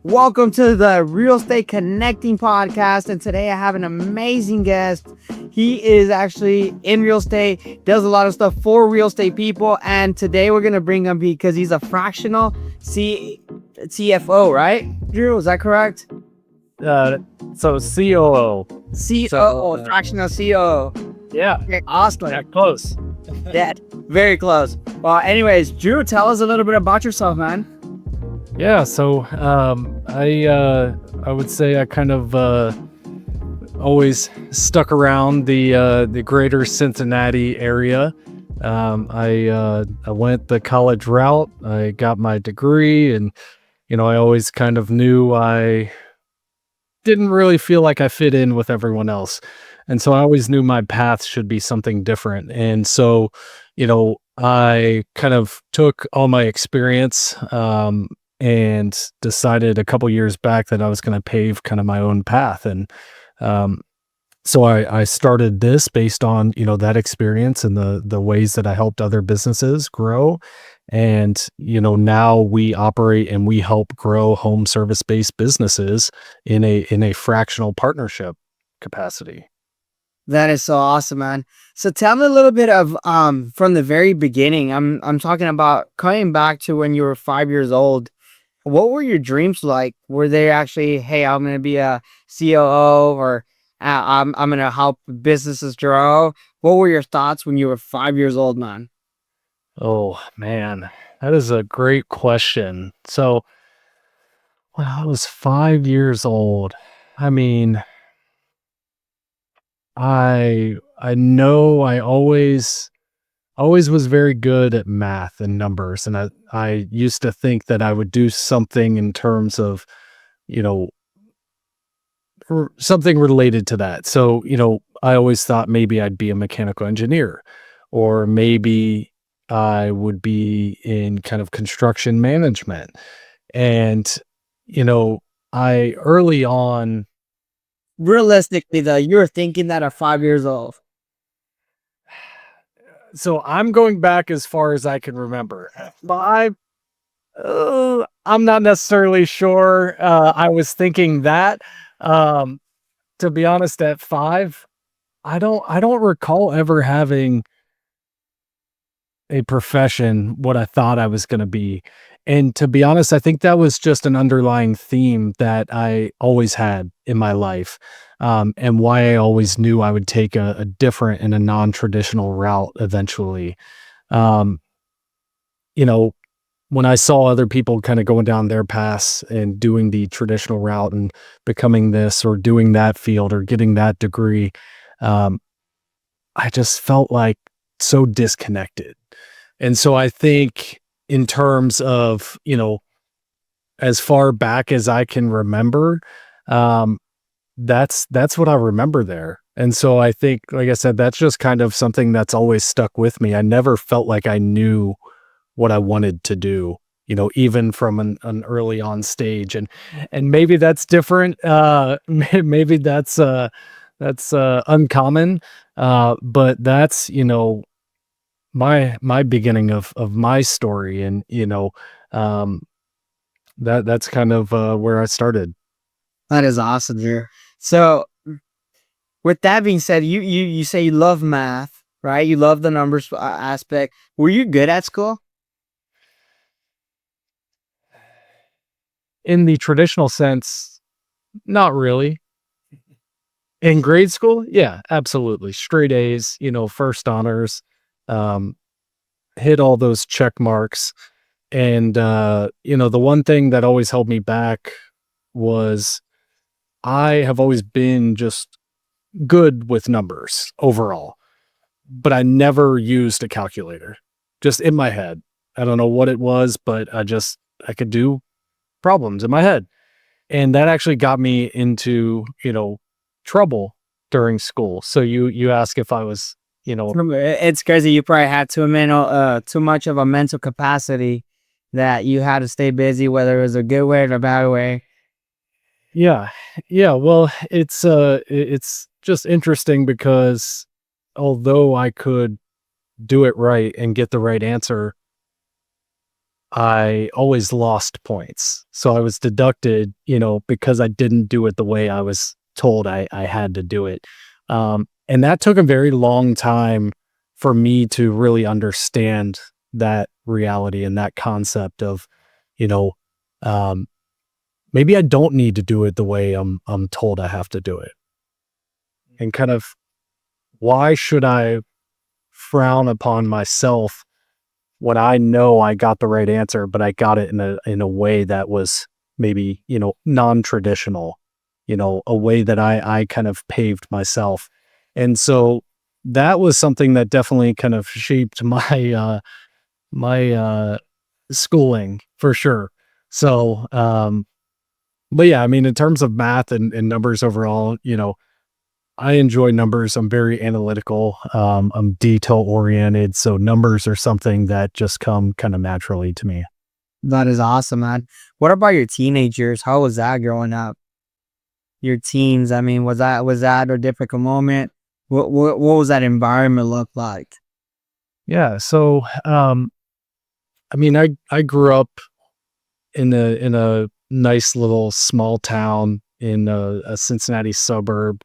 Welcome to the Real Estate Connecting podcast. And today I have an amazing guest. He is actually in real estate, does a lot of stuff for real estate people. And today we're going to bring him because he's a fractional CFO, right? Drew, is that correct? So COO. COO, fractional COO. Yeah. Okay, awesome. Yeah, close. Yeah, very close. Well, anyways, Drew, tell us a little bit about yourself, man. Yeah. So I would say I kind of always stuck around the greater Cincinnati area. I went the college route. I got my degree, and I always kind of knew I didn't really feel like I fit in with everyone else. And so I always knew my path should be something different. And so, I kind of took all my experience and decided a couple years back that I was going to pave kind of my own path. And so I started this based on, that experience and the ways that I helped other businesses grow. And, now we operate and we help grow home service-based businesses in a fractional partnership capacity. That is so awesome, man. So tell me a little bit of from the very beginning. I'm talking about coming back to when you were 5 years old. What were your dreams like? Were they actually, hey, I'm going to be a COO, or I'm going to help businesses grow? What were your thoughts when you were 5 years old, man? Oh, man, that is a great question. So when I was 5 years old, I mean, I know I always was very good at math and numbers, and I used to think that I would do something in terms of, you know, something related to that. So, I always thought maybe I'd be a mechanical engineer, or maybe I would be in kind of construction management. And, I early on, Realistically, though, you were thinking that at 5 years old. so I'm going back as far as I can remember. I'm not necessarily sure I was thinking that. Um, to be honest, at 5, I don't recall ever having a profession what I thought I was going to be. And to be honest, I think that was just an underlying theme that I always had in my life, and why I always knew I would take a different and a non-traditional route eventually. Um, you know, when I saw other people kind of going down their paths and doing the traditional route and becoming this or doing that field or getting that degree, um, I just felt like so disconnected. And so I think in terms of, as far back as I can remember, um, that's what I remember there. And so I think, like I said, that's just kind of something that's always stuck with me. I never felt like I knew what I wanted to do, even from an early on stage. And maybe that's different. Maybe that's uncommon. But that's, my beginning of my story. And, um, that's kind of where I started. That is awesome, Drew. So with that being said, you say you love math, right? You love the numbers aspect. Were you good at school? In the traditional sense, not really. In grade school, yeah, absolutely. Straight A's, first honors, um, hit all those check marks. And, the one thing that always held me back was I have always been just good with numbers overall, but I never used a calculator, just in my head. I don't know what it was, but I could do problems in my head. And that actually got me into, trouble during school. So you ask if I was, It's crazy. You probably had too much of a mental capacity that you had to stay busy, whether it was a good way or a bad way. yeah. Yeah, well, it's just interesting because although I could do it right and get the right answer, I always lost points. So I was deducted, because I didn't do it the way I was told I had to do it. And that took a very long time for me to really understand that reality and that concept of, you know, um, maybe I don't need to do it the way I'm told I have to do it. And kind of why should I frown upon myself when I know I got the right answer, but I got it in a way that was maybe, non-traditional, a way that I kind of paved myself. And so that was something that definitely kind of shaped my schooling for sure. So but yeah, I mean, in terms of math and numbers overall, I enjoy numbers. I'm very analytical. I'm detail oriented. So numbers are something that just come kind of naturally to me. That is awesome, man. What about your teenage years? How was that growing up? Your teens, I mean, was that a difficult moment? What was that environment look like? Yeah. So, I mean, I grew up in a nice little small town in a Cincinnati suburb.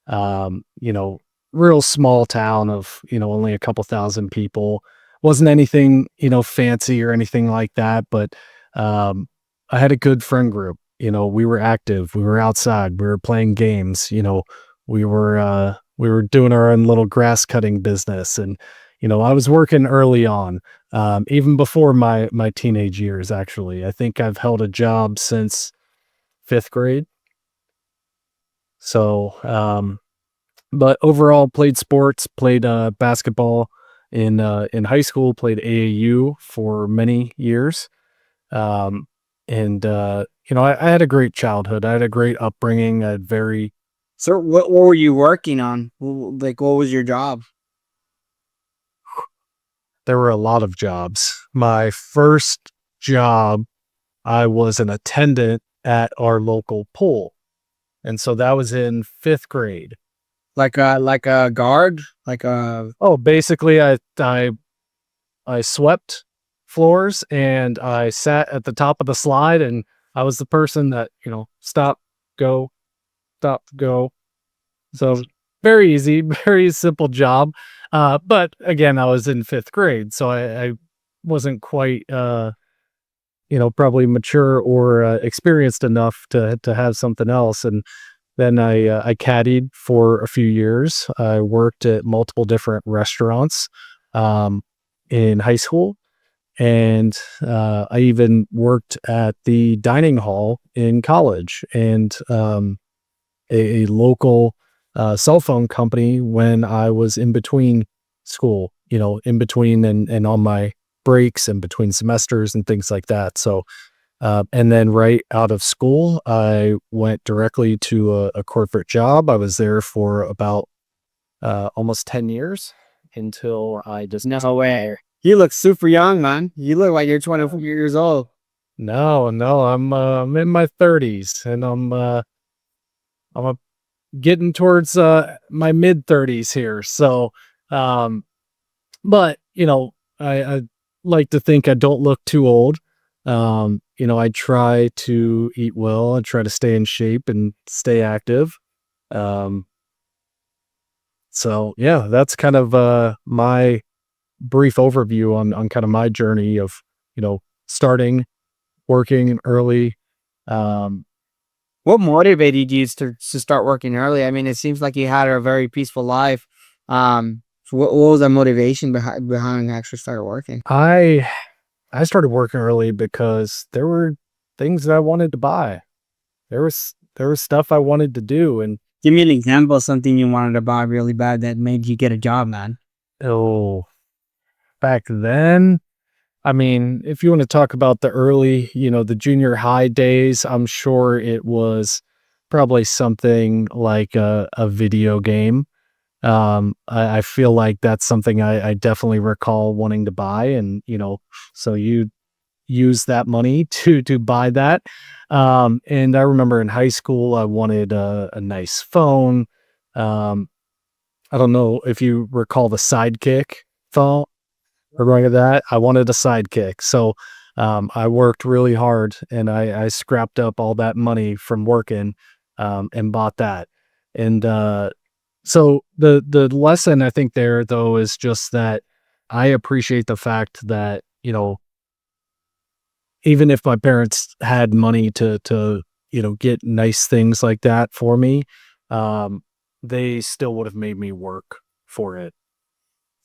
um, you know, Real small town of, only a couple thousand people. Wasn't anything, fancy or anything like that, but um, I had a good friend group. We were active, we were outside, we were playing games, we were doing our own little grass cutting business. And, I was working early on, even before my teenage years, actually. I think I've held a job since 5th grade. So, but overall, played sports, played basketball in high school, played AAU for many years. Um, and I had a great childhood. I had a great upbringing. I had very So what were you working on? Like, what was your job? There were a lot of jobs. My first job, I was an attendant at our local pool, and so that was in 5th grade. Like a guard? Like a Oh, basically, I swept floors and I sat at the top of the slide, and I was the person that, stop, go, stop, go. So very easy, very simple job. But again, I was in 5th grade, so I wasn't quite, probably mature or experienced enough to have something else. And then I caddied for a few years. I worked at multiple different restaurants um, in high school, and I even worked at the dining hall in college, and a local cell phone company when I was in between school, in between and on my breaks and between semesters and things like that. So, and then right out of school, I went directly to a corporate job. I was there for about almost 10 years until I just no way. You look super young, man. You look like you're 24 years old. no, no, I'm in my 30s, and I'm getting towards my mid 30s here. So, um, but I like to think I don't look too old. I try to eat well. I try to stay in shape and stay active. Um, so yeah, that's kind of my brief overview on kind of my journey of starting working early. Um, What motivated you to start working early? I mean, it seems like you had a very peaceful life. So what was the motivation behind actually started working? I I started working early because there were things that I wanted to buy. There was stuff I wanted to do, and Give me an example of something you wanted to buy really bad that made you get a job, man. oh, back then, I mean, if you want to talk about the early, the junior high days, I'm sure it was probably something like a video game. I feel like that's something I definitely recall wanting to buy, and so you use that money to buy that. And I remember in high school, I wanted a nice phone. Um, I don't know if you recall the Sidekick phone or going to that. I wanted a Sidekick. So I worked really hard and I scrapped up all that money from working, and bought that. And, so the lesson I think there though is just that I appreciate the fact that, even if my parents had money to get nice things like that for me, um, they still would have made me work for it.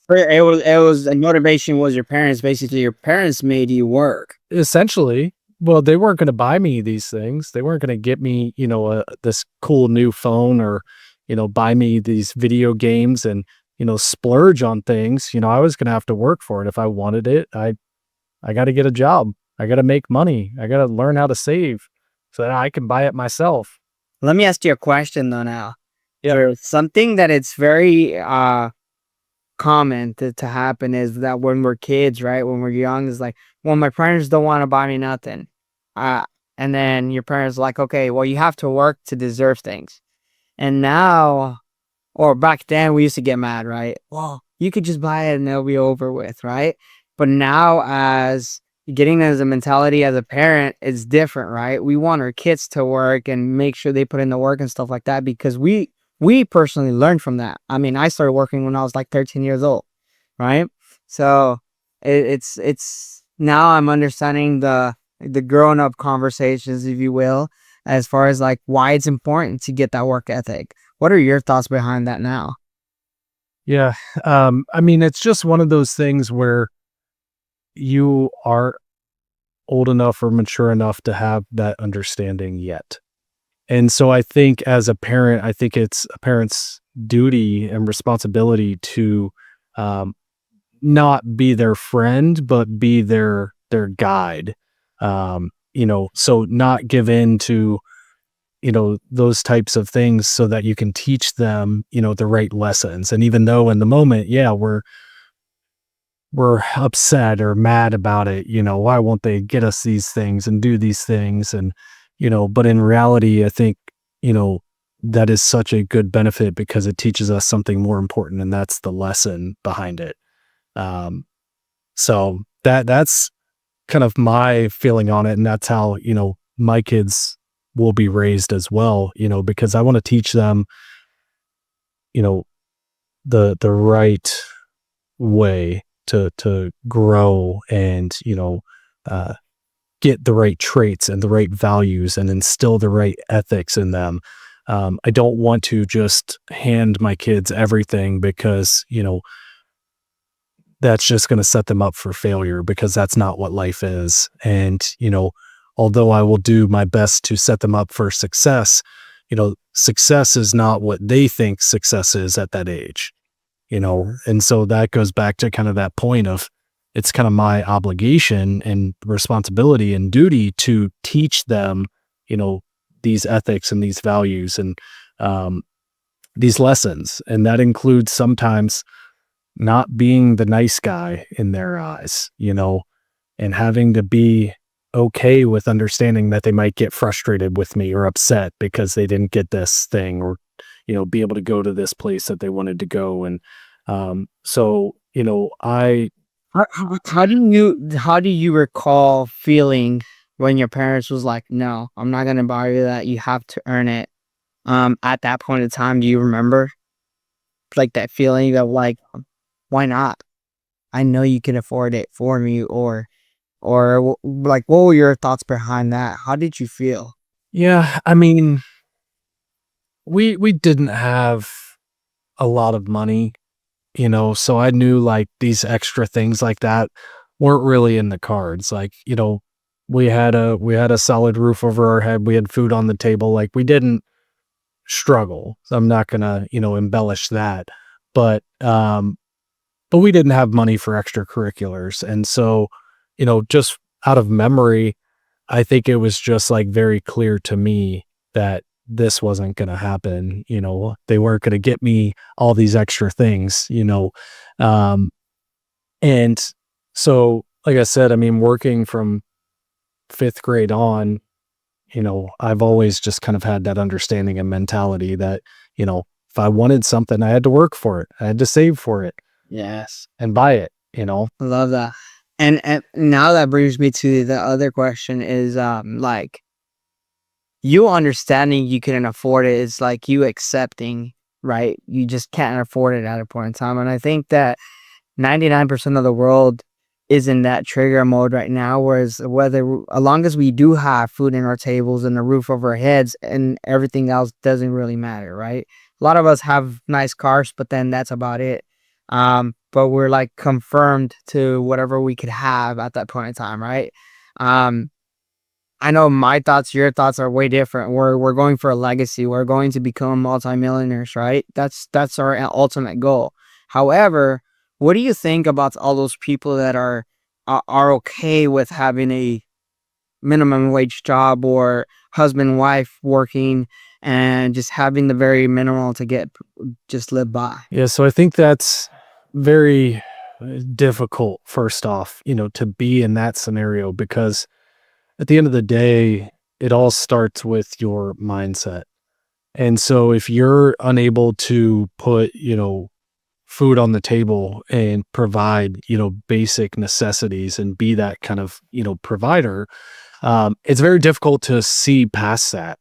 It was the motivation was your parents, basically your parents made you work. Essentially, well, they weren't gonna buy me these things. They weren't gonna get me, this cool new phone or, buy me these video games and, splurge on things. I was gonna have to work for it. If I wanted it, I gotta get a job. I gotta make money. I gotta learn how to save so that I can buy it myself. Let me ask you a question though now. Yeah. There's something that it's very common to happen is that when we're kids, right? When we're young, is like, well, my parents don't want to buy me nothing. Uh, and then your parents are like, okay, well, you have to work to deserve things. And now, or back then, we used to get mad, right? Well, you could just buy it and it'll be over with, right? But now, as getting as a mentality as a parent, it's different, right? We want our kids to work and make sure they put in the work and stuff like that because we personally learned from that. I mean, I started working when I was like 13 years old, right? So it's now I'm understanding the grown up conversations, if you will, as far as like why it's important to get that work ethic. What are your thoughts behind that now? Yeah. I mean, it's just one of those things where you are old enough or mature enough to have that understanding yet. And so I think as a parent, I think it's a parent's duty and responsibility to, um, not be their friend, but be their guide. So not give in to, those types of things so that you can teach them, the right lessons. And even though in the moment, yeah, we're upset or mad about it, why won't they get us these things and do these things? And, but in reality, I think, you know, that is such a good benefit because it teaches us something more important, and that's the lesson behind it. Um, so that's kind of my feeling on it, and that's how, my kids will be raised as well, because I want to teach them, you know, the right way to grow and, uh, get the right traits and the right values and instill the right ethics in them. I don't want to just hand my kids everything because, that's just going to set them up for failure because that's not what life is. And, although I will do my best to set them up for success, success is not what they think success is at that age. And so that goes back to kind of that point of it's kind of my obligation and responsibility and duty to teach them, you know, these ethics and these values and um, these lessons. And that includes sometimes not being the nice guy in their eyes, and having to be okay with understanding that they might get frustrated with me or upset because they didn't get this thing or, be able to go to this place that they wanted to go. And so, I, How do you recall feeling when your parents was like, "No, I'm not gonna buy you that. You have to earn it." At that point in time, do you remember like that feeling of like, why not? I know you can afford it for me, like what were your thoughts behind that? How did you feel? yeah, I mean, we didn't have a lot of money, so I knew like these extra things like that weren't really in the cards. Like, we had a solid roof over our head, we had food on the table, like we didn't struggle. So I'm not gonna, embellish that. But we didn't have money for extracurriculars. And so, just out of memory, I think it was just like very clear to me that this wasn't going to happen. They weren't going to get me all these extra things. Um, and so, like I said, I mean, working from fifth grade on, I've always just kind of had that understanding and mentality that, if I wanted something, I had to work for it. I had to save for it Yes, and buy it. I love that. And now that brings me to the other question is, like, you understanding you couldn't afford it is like you accepting, right? You just can't afford it at a point in time, and I think that 99% of the world is in that trigger mode right now, whereas whether as long as we do have food in our tables and a roof over our heads and everything else doesn't really matter, right? A lot of us have nice cars, but then that's about it. But we're like confirmed to whatever we could have at that point in time, right? Um, I know my thoughts, your thoughts are way different. We're going for a legacy. We're going to become multimillionaires, right? That's our ultimate goal. However, what do you think about all those people that are okay with having a minimum wage job or husband wife working and just having the very minimal to get just live by? Yeah, so I think that's very difficult, first off, to be in that scenario because at the end of the day, it all starts with your mindset. And so if you're unable to put, food on the table and provide, basic necessities and be that kind of, provider, it's very difficult to see past that.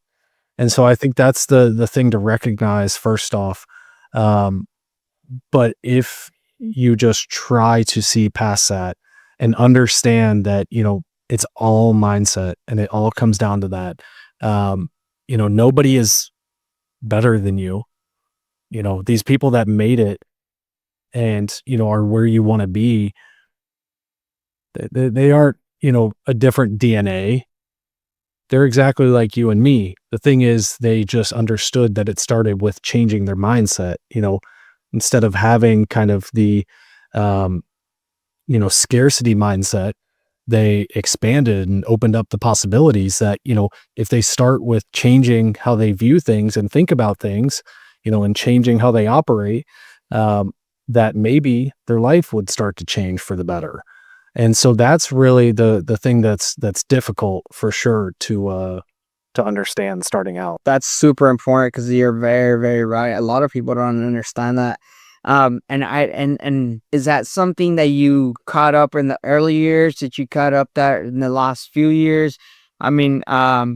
And so I think that's the thing to recognize first off. Um, but if you just try to see past that and understand that, it's all mindset and it all comes down to that. Nobody is better than you. These people that made it and, are where you want to be, they aren't, a different DNA. They're exactly like you and me. The thing is, they just understood that it started with changing their mindset, instead of having kind of the, um, scarcity mindset, they expanded and opened up the possibilities that, if they start with changing how they view things and think about things, and changing how they operate, um, that maybe their life would start to change for the better. And so that's really the thing that's difficult for sure to understand starting out. That's super important because you're very, very right. A lot of people don't understand that. And is that something that you caught up in the early years? Did you caught up that in the last few years? I mean,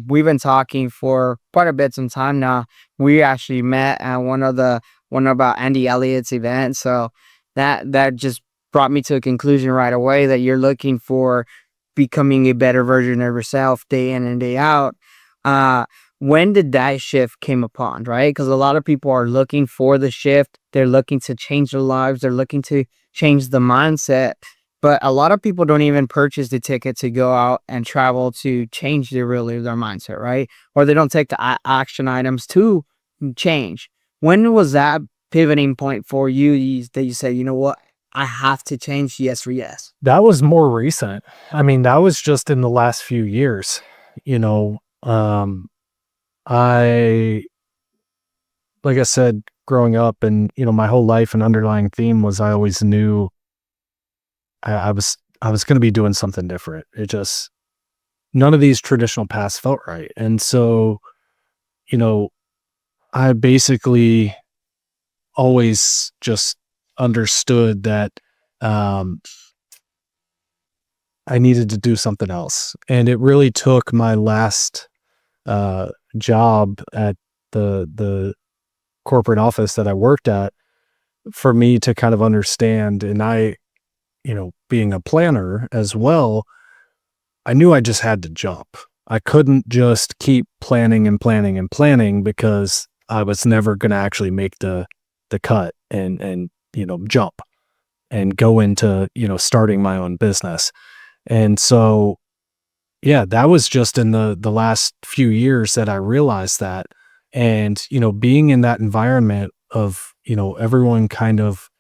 we've been talking for quite a bit some time now. We actually met at one of our Andy Elliott's events. So that just brought me to a conclusion right away that you're looking for becoming a better version of yourself day in and day out. Uh, when did that shift came upon, right? Because a lot of people are looking for the shift. They're looking to change their lives. They're looking to change the mindset. But a lot of people don't even purchase the ticket to go out and travel to change their mindset, right? Or they don't take the action items to change. When was that pivoting point for you, that you said, you know what, I have to change yes for yes? That was more recent. I mean, that was just in the last few years. You know, um, I like I said, growing up and, my whole life an underlying theme was I always knew I was gonna be doing something different. It just none of these traditional paths felt right. And so, you know, I basically always just understood that um I needed to do something else. And it really took my last job at the corporate office that I worked at for me to kind of understand. And I, being a planner as well, I knew I just had to jump. I couldn't just keep planning and planning and planning because I was never going to actually make the cut and jump and go into starting my own business. And so yeah, that was just in the last few years that I realized that. And, being in that environment of, everyone kind of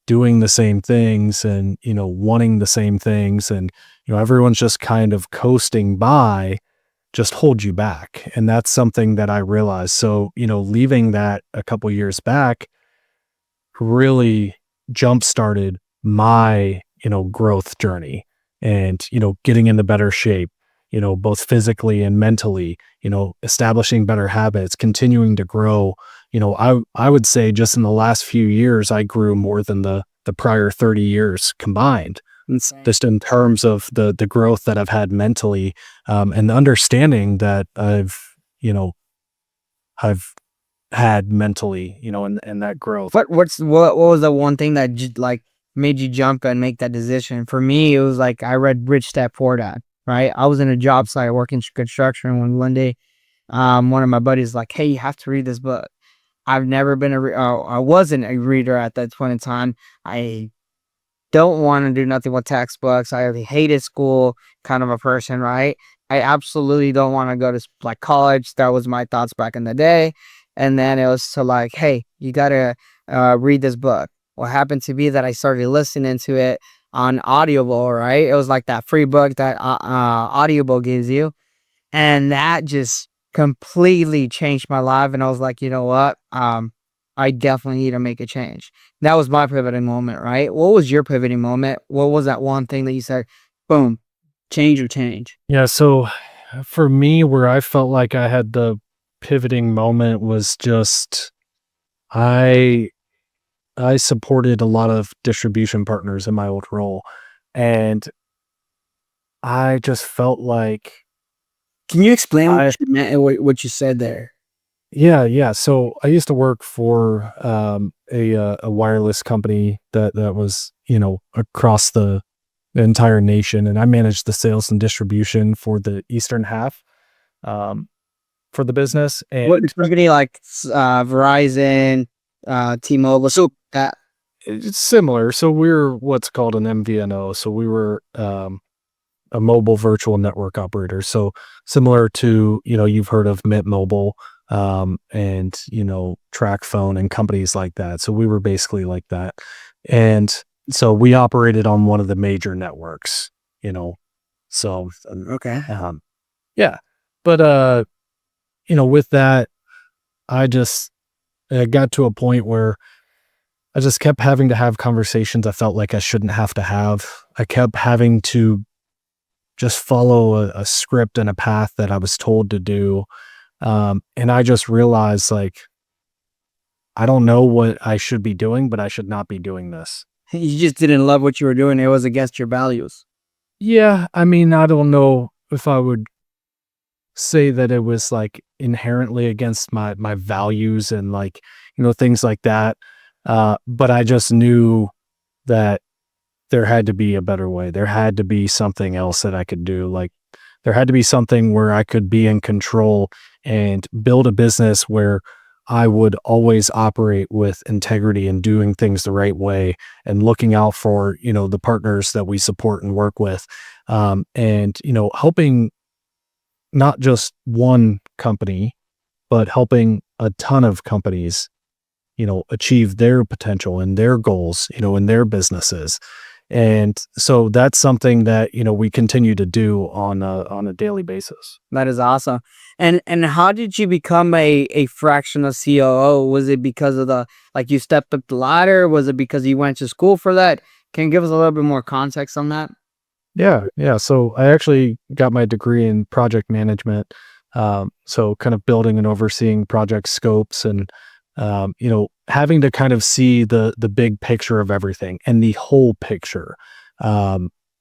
doing the same things and, wanting the same things and, everyone's just kind of coasting by just hold you back. And that's something that I realized. So, leaving that a couple years back really jump started my, growth journey and, getting into better shape, both physically and mentally, establishing better habits, continuing to grow. I would say just in the last few years, I grew more than the prior 30 years combined. Insane. just in terms of the growth that I've had mentally, and the understanding that you know, I've had mentally, and that growth. What was the one thing that like made you jump and make that decision? For me, it was like I read Rich Dad Poor Dad. Right, I was in a job site working construction when one day, one of my buddies like, "Hey, you have to read this book." I've never been I wasn't a reader at that point in time. I don't want to do nothing with textbooks. I hated school kind of a person, right? I absolutely don't want to go to like college. That was my thoughts back in the day. And then it was to like, hey, you gotta read this book. What happened to be that I started listening to it on Audible, right? It was like that free book that Audible gives you, and that just completely changed my life, and I was like, "You know what? I definitely need to make a change." That was my pivoting moment, right? What was your pivoting moment? What was that one thing that you said, "Boom, change or change?" Yeah, so for me, where I felt like I had the pivoting moment was just I I supported a lot of distribution partners in my old role, and I just felt like Can you explain what I you meant and what you said there? yeah, yeah. So I used to work for a wireless company that was, across the entire nation, and I managed the sales and distribution for the eastern half, um, for the business. What And company like Verizon, T-Mobile, so that it's similar. So we're what's called an MVNO. So we were a mobile virtual network operator. So similar to, you've heard of Mint Mobile, and, Track Phone and companies like that. So we were basically like that. And so we operated on one of the major networks, you know. So, okay. um, yeah. But, with that, I just got to a point where I just kept having to have conversations I felt like I shouldn't have to have. I kept having to just follow a script and a path that I was told to do. And I just realized, like, I don't know what I should be doing, but I should not be doing this. You just didn't love what you were doing. It was against your values. Yeah, I mean, I don't know if I would say that it was like inherently against my values and, like, things like that. But I just knew that there had to be a better way. There had to be something else that I could do. Like, there had to be something where I could be in control and build a business where I would always operate with integrity and doing things the right way and looking out for, the partners that we support and work with. And, helping not just one company, but helping a ton of companies, achieve their potential and their goals, in their businesses. And so that's something that, we continue to do on a daily basis. That is awesome. And how did you become a fractional COO? Was it because of the like you stepped up the ladder? Was it because you went to school for that? Can you give us a little bit more context on that? Yeah, yeah. So I actually got my degree in project management. So kind of building and overseeing project scopes and, having to kind of see the big picture of everything and the whole picture,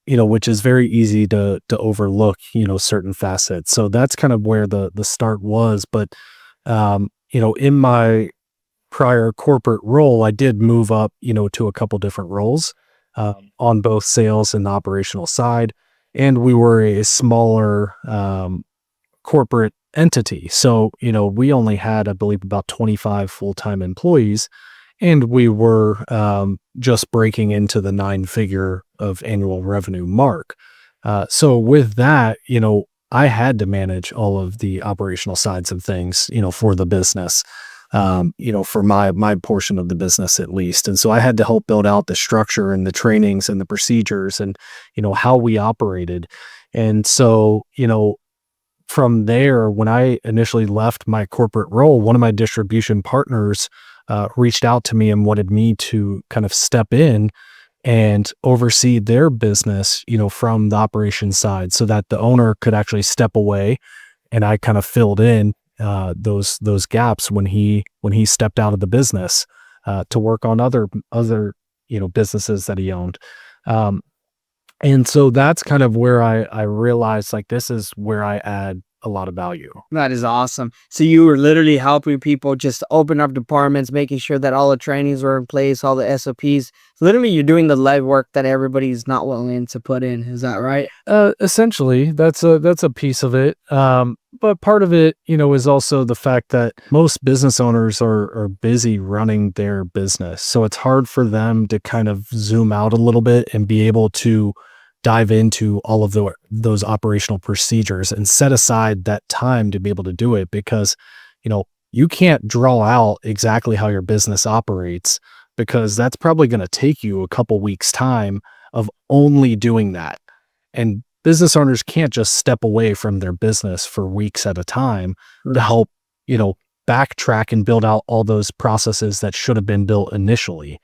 which is very easy to overlook, certain facets. So that's kind of where the start was. But, in my prior corporate role, I did move up, to a couple different roles, on both sales and the operational side. And we were a smaller, corporate entity. So, we only had, I believe, about 25 full-time employees, and we were, just breaking into the 9-figure of annual revenue mark. So with that, I had to manage all of the operational sides of things, for the business, for my portion of the business at least. And so I had to help build out the structure and the trainings and the procedures and, how we operated. And so, from there, when I initially left my corporate role, one of my distribution partners reached out to me and wanted me to kind of step in and oversee their business, from the operations side so that the owner could actually step away, and I kind of filled in those gaps when he stepped out of the business to work on other businesses that he owned. Um, And so that's kind of where I realized, like, this is where I add a lot of value. That is awesome. So you were literally helping people just open up departments, making sure that all the trainings were in place, all the SOPs. Literally, you're doing the legwork that everybody's not willing to put in. Is that right? Essentially, that's a piece of it. But part of it, is also the fact that most business owners are busy running their business, so it's hard for them to kind of zoom out a little bit and be able to dive into all of those operational procedures and set aside that time to be able to do it because, you can't draw out exactly how your business operates because that's probably going to take you a couple weeks time of only doing that. And business owners can't just step away from their business for weeks at a time to Right. help, you know, backtrack and build out all those processes that should have been built initially.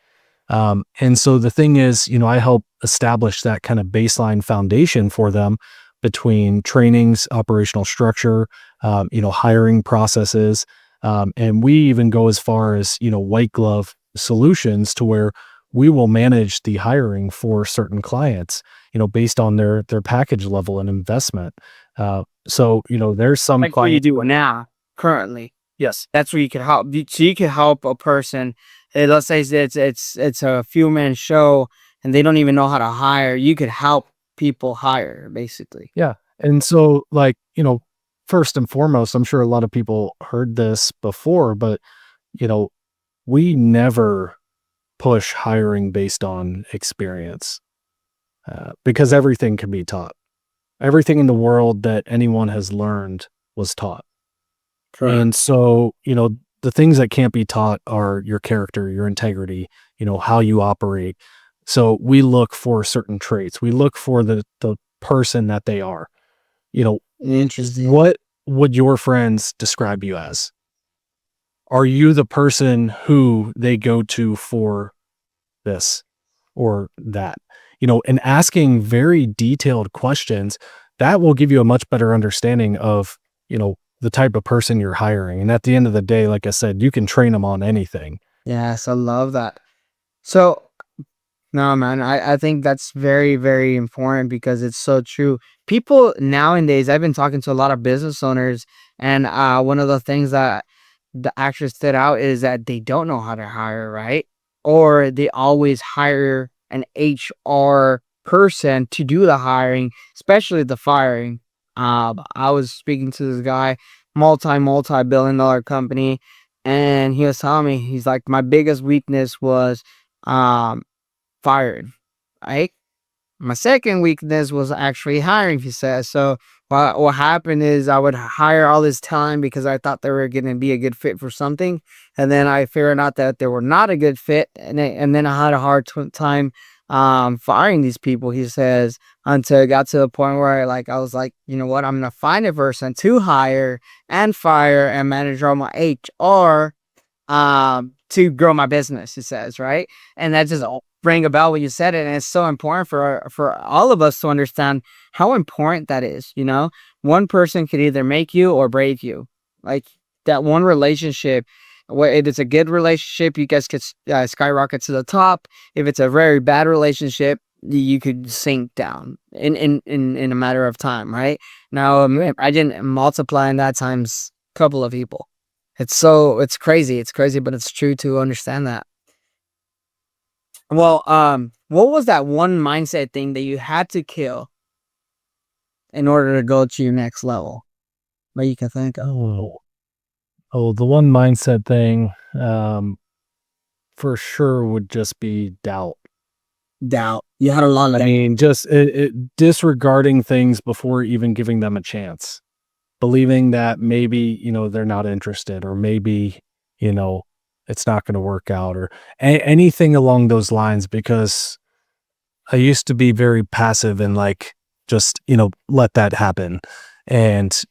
And so the thing is, I help establish that kind of baseline foundation for them between trainings, operational structure, hiring processes. And we even go as far as, white glove solutions to where we will manage the hiring for certain clients, based on their package level and investment. So, there's some Like what you clients. do now, currently. Yes. That's where you can help. So you can help a person. Let's say it's a few man show, and they don't even know how to hire. You could help people hire, basically. Yeah. And so, like, first and foremost, I'm sure a lot of people heard this before, but, you know, we never push hiring based on experience because everything can be taught. Everything in the world that anyone has learned was taught. Correct. And so, the things that can't be taught are your character, your integrity, how you operate. So we look for certain traits. We look for the person that they are. You know, Interesting. what would your friends describe you as? Are you the person who they go to for this or that? And asking very detailed questions that will give you a much better understanding of, the type of person you're hiring. And at the end of the day, like I said, you can train them on anything. Yes, I love that. So no, man, I think that's very, very important because it's so true. People nowadays, I've been talking to a lot of business owners, and one of the things that the actors stood out is that they don't know how to hire, right? Or they always hire an HR person to do the hiring, especially the firing. I was speaking to this guy, multi-billion dollar company, and he was telling me, he's like, my biggest weakness was um fired, right? My second weakness was actually hiring, he says. So what happened is I would hire all this talent because I thought they were going to be a good fit for something, and then I figured out that they were not a good fit, and then I had a hard time firing these people. He says until it got to the point where I was like, you know what, I'm gonna find a person to hire and fire and manage all my HR to grow my business, it says, right? And that just rang a bell when you said it. And it's so important for all of us to understand how important that is. One person could either make you or break you. Like that one relationship, where if it's a good relationship, you guys could skyrocket to the top. If it's a very bad relationship, you could sink down in a matter of time, right? Now, I didn't multiply in that times couple of people. It's crazy. It's crazy, but it's true to understand that. Well, what was that one mindset thing that you had to kill in order to go to your next level that you can think of? Oh, the one mindset thing, for sure would just be doubt. Doubt. You had a lot of I doubt. mean, just disregarding things before even giving them a chance, believing that maybe, they're not interested or maybe, you know, it's not going to work out or anything along those lines because I used to be very passive and like just, let that happen and,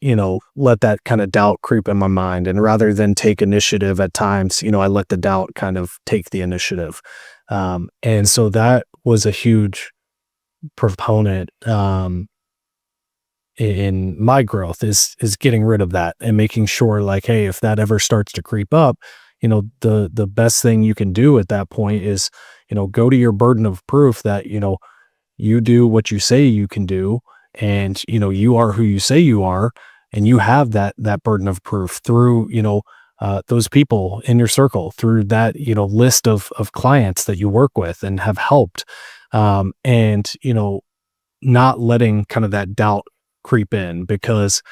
let that kind of doubt creep in my mind. And rather than take initiative at times, I let the doubt kind of take the initiative. And so that was a huge proponent in my growth is getting rid of that and making sure like, hey, if that ever starts to creep up, the best thing you can do at that point is, go to your burden of proof that, you do what you say you can do, and you are who you say you are, and you have that burden of proof through those people in your circle, through that list of clients that you work with and have helped, and not letting kind of that doubt creep in, because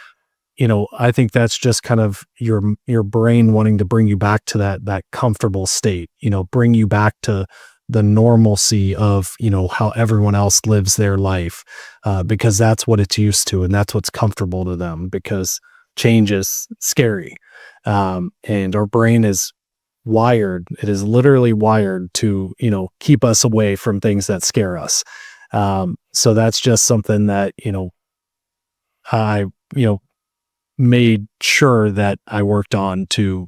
I think that's just kind of your brain wanting to bring you back to that comfortable state, bring you back to the normalcy of, how everyone else lives their life, because that's what it's used to and that's what's comfortable to them, because change is scary. And our brain is wired, it is literally wired to, keep us away from things that scare us. So that's just something that, I, you know, made sure that I worked on to,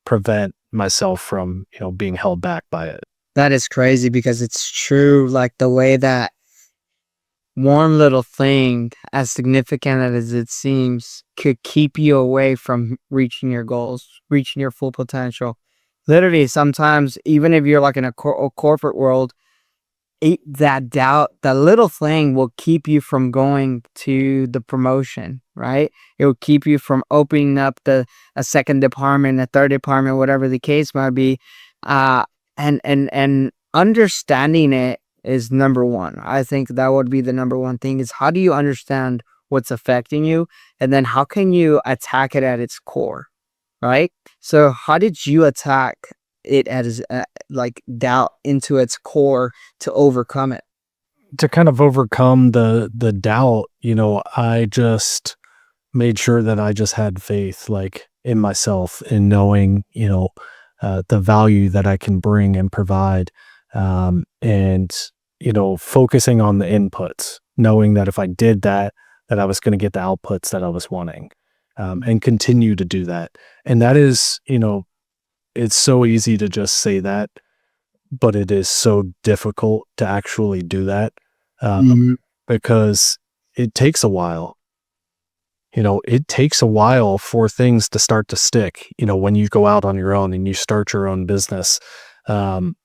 prevent myself from, being held back by it. That is crazy because it's true. Like the way that one little thing, as significant as it seems, could keep you away from reaching your goals, reaching your full potential. Literally, sometimes, even if you're like in a corporate world, that doubt, that little thing will keep you from going to the promotion, right? It will keep you from opening up a second department, a third department, whatever the case might be. Uh, and understanding it is number one. I think that would be the number one thing is how do you understand what's affecting you? And then how can you attack it at its core, right? So how did you attack it as like doubt into its core to overcome it? To kind of overcome the doubt, I just made sure that I just had faith, like, in myself, in knowing, the value that I can bring and provide, and focusing on the inputs, knowing that if I did that, that I was going to get the outputs that I was wanting, and continue to do that. And that is, it's so easy to just say that, but it is so difficult to actually do that, Mhm. because it takes a while. It takes a while for things to start to stick, when you go out on your own and you start your own business. Um,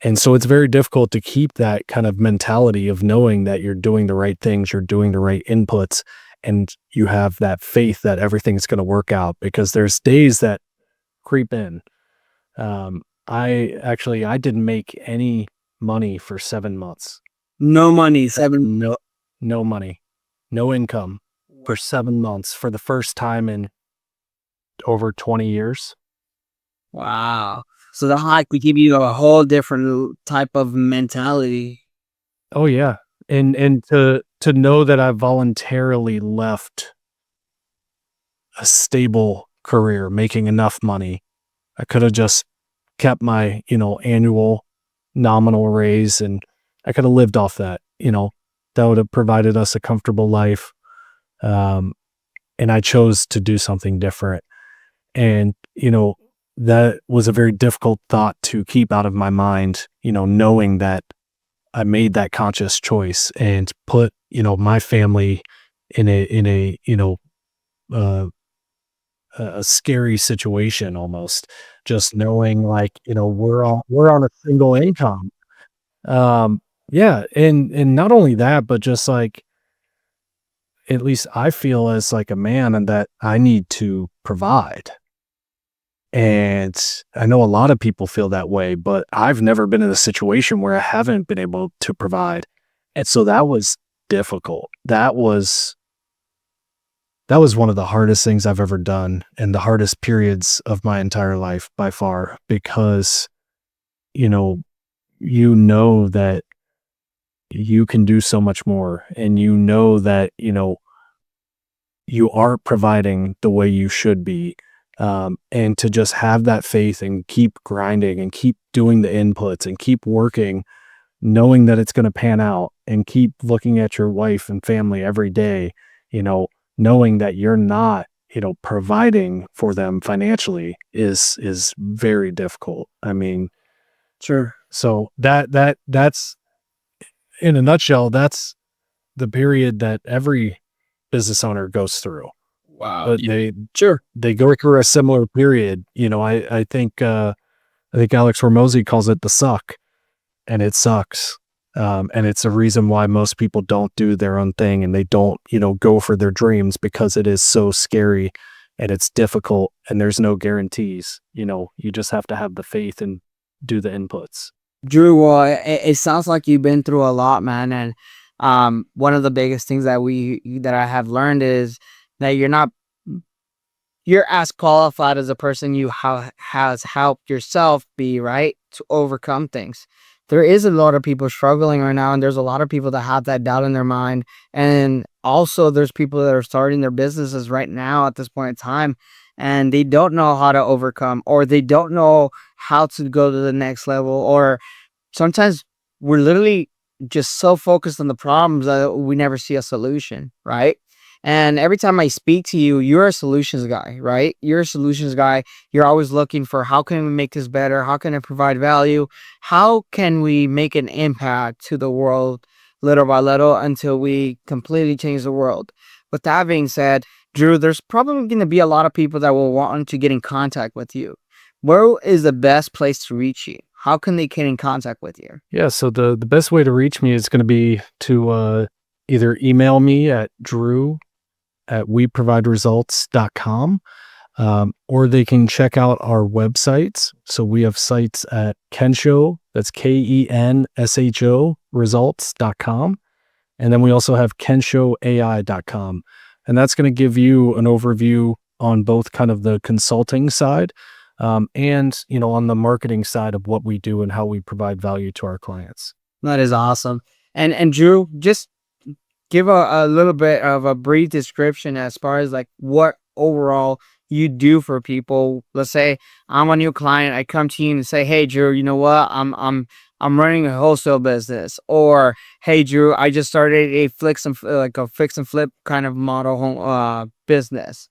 and so it's very difficult to keep that kind of mentality of knowing that you're doing the right things, you're doing the right inputs, and you have that faith that everything's going to work out, because there's days that creep in. I didn't make any money for 7 months. No money, 7. No, no money, no income for 7 months for the first time in over 20 years. Wow. So the hike would give you a whole different type of mentality. Oh yeah. And to know that I voluntarily left a stable career, making enough money. I could have just kept my, annual nominal raise, and I could have lived off that, that would have provided us a comfortable life. Um, and I chose to do something different. And, that was a very difficult thought to keep out of my mind, knowing that I made that conscious choice and put, my family in a, uh, a scary situation almost, just knowing, like, we're on a single income. Yeah. And not only that, but just like, at least I feel as like a man, and that I need to provide. And I know a lot of people feel that way, but I've never been in a situation where I haven't been able to provide. And so that was difficult. That was one of the hardest things I've ever done, and the hardest periods of my entire life by far, because, you know, that you can do so much more, and that, you are providing the way you should be. And to just have that faith and keep grinding and keep doing the inputs and keep working, knowing that it's going to pan out, and keep looking at your wife and family every day, you know, knowing that you're not, providing for them financially is very difficult. I mean, Sure. so that's in a nutshell, that's the period that every business owner goes through. Wow. But Sure. they go through a similar period. I think Alex Hormozy calls it the suck, and it sucks. And it's a reason why most people don't do their own thing and they don't, go for their dreams because it is so scary and it's difficult and there's no guarantees. You just have to have the faith and do the inputs. Drew, well, it sounds like you've been through a lot, man. And one of the biggest things that I have learned is that you're as qualified as a person you has helped yourself be, right, to overcome things. There is a lot of people struggling right now, and there's a lot of people that have that doubt in their mind. And also, there's people that are starting their businesses right now at this point in time, and they don't know how to overcome, or they don't know how to go to the next level, or sometimes we're literally just so focused on the problems that we never see a solution, right? And every time I speak to you, you're a solutions guy, right? You're a solutions guy. You're always looking for how can we make this better? How can it provide value? How can we make an impact to the world little by little until we completely change the world? With that being said, Drew, there's probably going to be a lot of people that will want to get in contact with you. Where is the best place to reach you? How can they get in contact with you? Yeah. So the best way to reach me is going to be to either email me at drew@weprovideresults.com. Or they can check out our websites. So we have sites at Kensho, that's KENSHO results.com. And then we also have kenshoai.com. And that's going to give you an overview on both kind of the consulting side and, on the marketing side of what we do and how we provide value to our clients. That is awesome. And Drew, just give a little bit of a brief description as far as like what overall you do for people. Let's say I'm a new client. I come to you and say, "Hey, Drew, you know what? I'm running a wholesale business." Or, "Hey, Drew, I just started a like a fix and flip kind of model home business."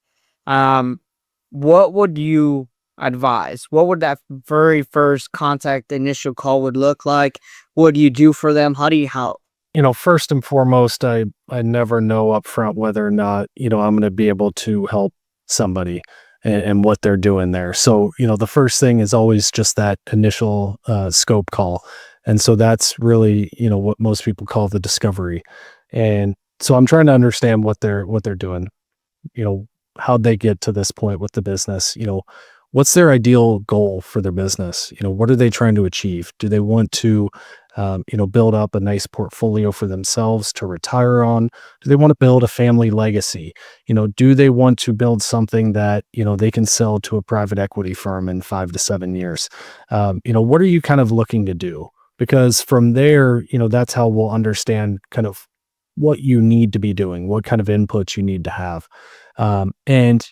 Um, what would you advise? What would that very first contact initial call would look like? What do you do for them? How do you help? First and foremost, I never know upfront whether or not, I'm going to be able to help somebody and what they're doing there. So, the first thing is always just that initial scope call. And so that's really, what most people call the discovery. And so I'm trying to understand what they're doing, how'd they get to this point with the business, what's their ideal goal for their business? What are they trying to achieve? Do they want to, build up a nice portfolio for themselves to retire on? Do they want to build a family legacy? Do they want to build something that, they can sell to a private equity firm in 5 to 7 years? What are you kind of looking to do? Because from there, that's how we'll understand kind of what you need to be doing, what kind of inputs you need to have. And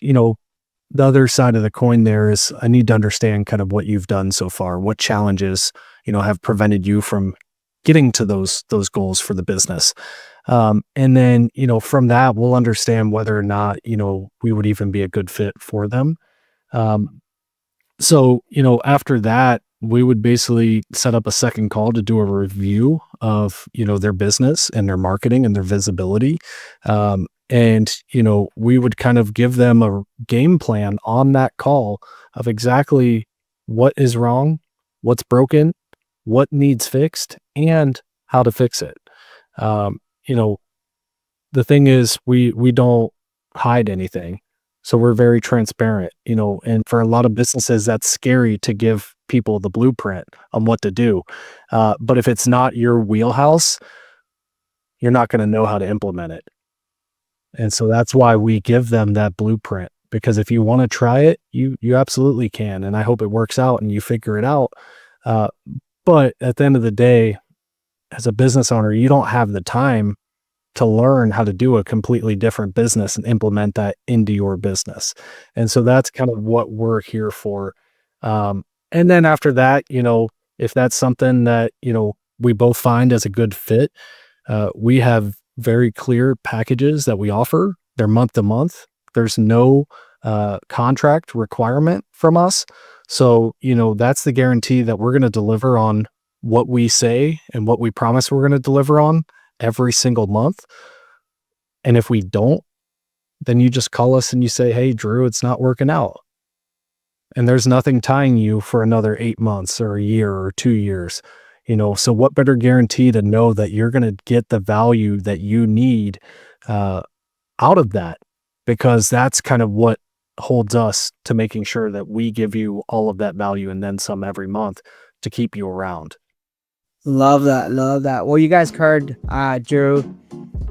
the other side of the coin there is I need to understand kind of what you've done so far, what challenges, have prevented you from getting to those goals for the business. And then, from that, we'll understand whether or not, we would even be a good fit for them. Um, so, after that, we would basically set up a second call to do a review of, their business and their marketing and their visibility. And, we would kind of give them a game plan on that call of exactly what is wrong, what's broken, what needs fixed, and how to fix it. Um, you know, the thing is we don't hide anything. So we're very transparent, and for a lot of businesses, that's scary to give people the blueprint on what to do. But if it's not your wheelhouse, you're not going to know how to implement it. And so that's why we give them that blueprint, because if you want to try it, you absolutely can. And I hope it works out and you figure it out. Uh, but at the end of the day, as a business owner, you don't have the time to learn how to do a completely different business and implement that into your business. And so that's kind of what we're here for. And then after that, if that's something that, we both find as a good fit, we have very clear packages that we offer. They're month to month. There's no contract requirement from us. So, that's the guarantee that we're going to deliver on what we say and what we promise we're going to deliver on every single month. And if we don't, then you just call us and you say, "Hey, Drew, it's not working out." And there's nothing tying you for another 8 months or a year or 2 years. So what better guarantee to know that you're going to get the value that you need uh, out of that? Because that's kind of what holds us to making sure that we give you all of that value and then some every month to keep you around. Love that. Love that. Well, you guys heard Drew.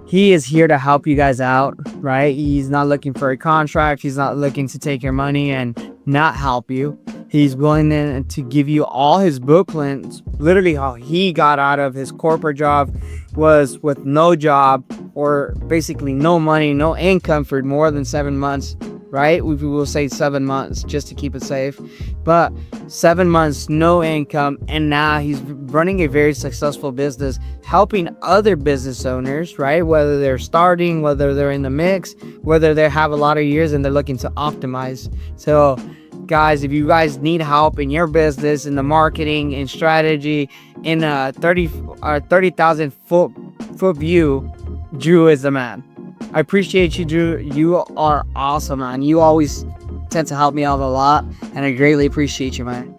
He is here to help you guys out, right? He's not looking for a contract. He's not looking to take your money and not help you. He's willing to give you all his blueprints. Literally, how he got out of his corporate job was with no job or basically no money, no income for more than 7 months, right? We will say 7 months just to keep it safe. But 7 months, no income, and now he's running a very successful business, helping other business owners, right? Whether they're starting, whether they're in the mix, whether they have a lot of years and they're looking to optimize. So guys, if you guys need help in your business, in the marketing and strategy, in a 30,000 foot view, Drew is the man. I appreciate you, Drew. You are awesome, man. You always tend to help me out a lot, and I greatly appreciate you, man.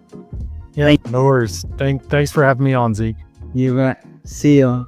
Yeah, no worries. Thanks for having me on, Zeke. You see you.